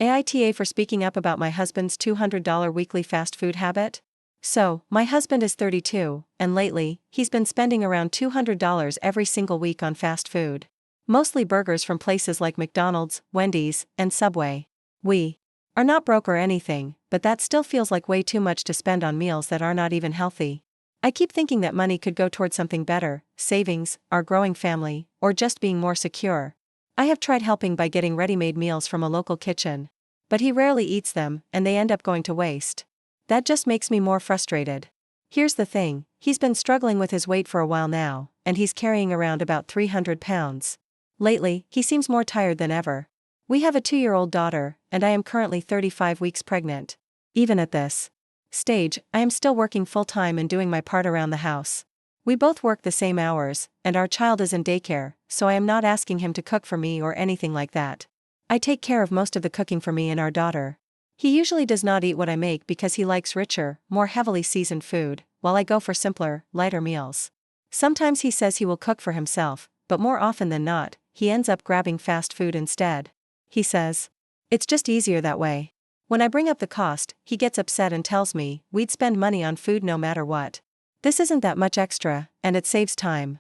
AITA for speaking up about my husband's $200 weekly fast food habit. So, my husband is 32, and lately, he's been spending around $200 every single week on fast food. Mostly burgers from places like McDonald's, Wendy's, and Subway. We are not broke or anything, but that still feels like way too much to spend on meals that are not even healthy. I keep thinking that money could go towards something better, savings, our growing family, or just being more secure. I have tried helping by getting ready-made meals from a local kitchen. But he rarely eats them, and they end up going to waste. That just makes me more frustrated. Here's the thing, he's been struggling with his weight for a while now, and he's carrying around about 300 pounds. Lately, he seems more tired than ever. We have a 2-year-old daughter, and I am currently 35 weeks pregnant. Even at this stage, I am still working full-time and doing my part around the house. We both work the same hours, and our child is in daycare, so I am not asking him to cook for me or anything like that. I take care of most of the cooking for me and our daughter. He usually does not eat what I make because he likes richer, more heavily seasoned food, while I go for simpler, lighter meals. Sometimes he says he will cook for himself, but more often than not, he ends up grabbing fast food instead. He says, "It's just easier that way." When I bring up the cost, he gets upset and tells me, "We'd spend money on food no matter what. This isn't that much extra, and it saves time."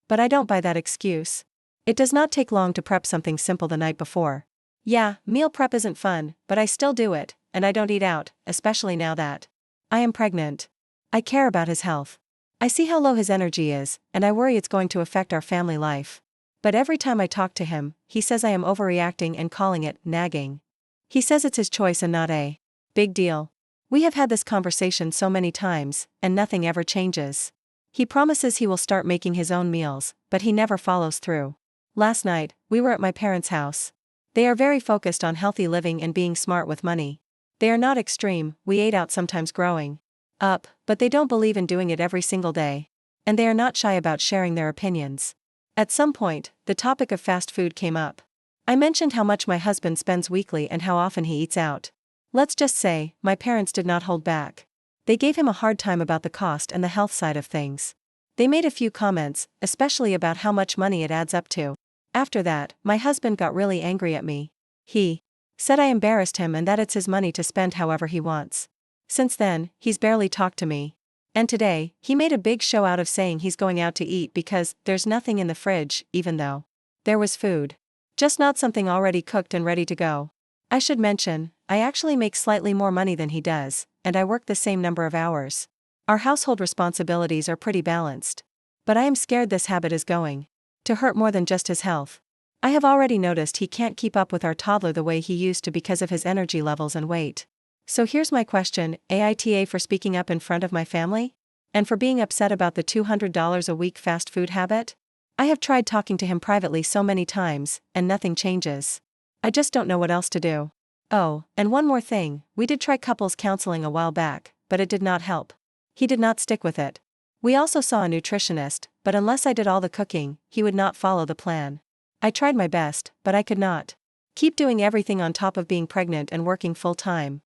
But I don't buy that excuse. It does not take long to prep something simple the night before. Yeah, meal prep isn't fun, but I still do it, and I don't eat out, especially now that I am pregnant. I care about his health. I see how low his energy is, and I worry it's going to affect our family life. But every time I talk to him, he says I am overreacting and calling it nagging. He says it's his choice and not a big deal. We have had this conversation so many times, and nothing ever changes. He promises he will start making his own meals, but he never follows through. Last night, we were at my parents' house. They are very focused on healthy living and being smart with money. They are not extreme, we ate out sometimes growing up, but they don't believe in doing it every single day. And they are not shy about sharing their opinions. At some point, the topic of fast food came up. I mentioned how much my husband spends weekly and how often he eats out. Let's just say, my parents did not hold back. They gave him a hard time about the cost and the health side of things. They made a few comments, especially about how much money it adds up to. After that, my husband got really angry at me. He said I embarrassed him and that it's his money to spend however he wants. Since then, he's barely talked to me. And today, he made a big show out of saying he's going out to eat because there's nothing in the fridge, even though there was food. Just not something already cooked and ready to go. I should mention, I actually make slightly more money than he does, and I work the same number of hours. Our household responsibilities are pretty balanced. But I am scared this habit is going to hurt more than just his health. I have already noticed he can't keep up with our toddler the way he used to because of his energy levels and weight. So here's my question, AITA for speaking up in front of my family? And for being upset about the $200 a week fast food habit? I have tried talking to him privately so many times, and nothing changes. I just don't know what else to do. Oh, and one more thing, we did try couples counseling a while back, but it did not help. He did not stick with it. We also saw a nutritionist, but unless I did all the cooking, he would not follow the plan. I tried my best, but I could not keep doing everything on top of being pregnant and working full-time.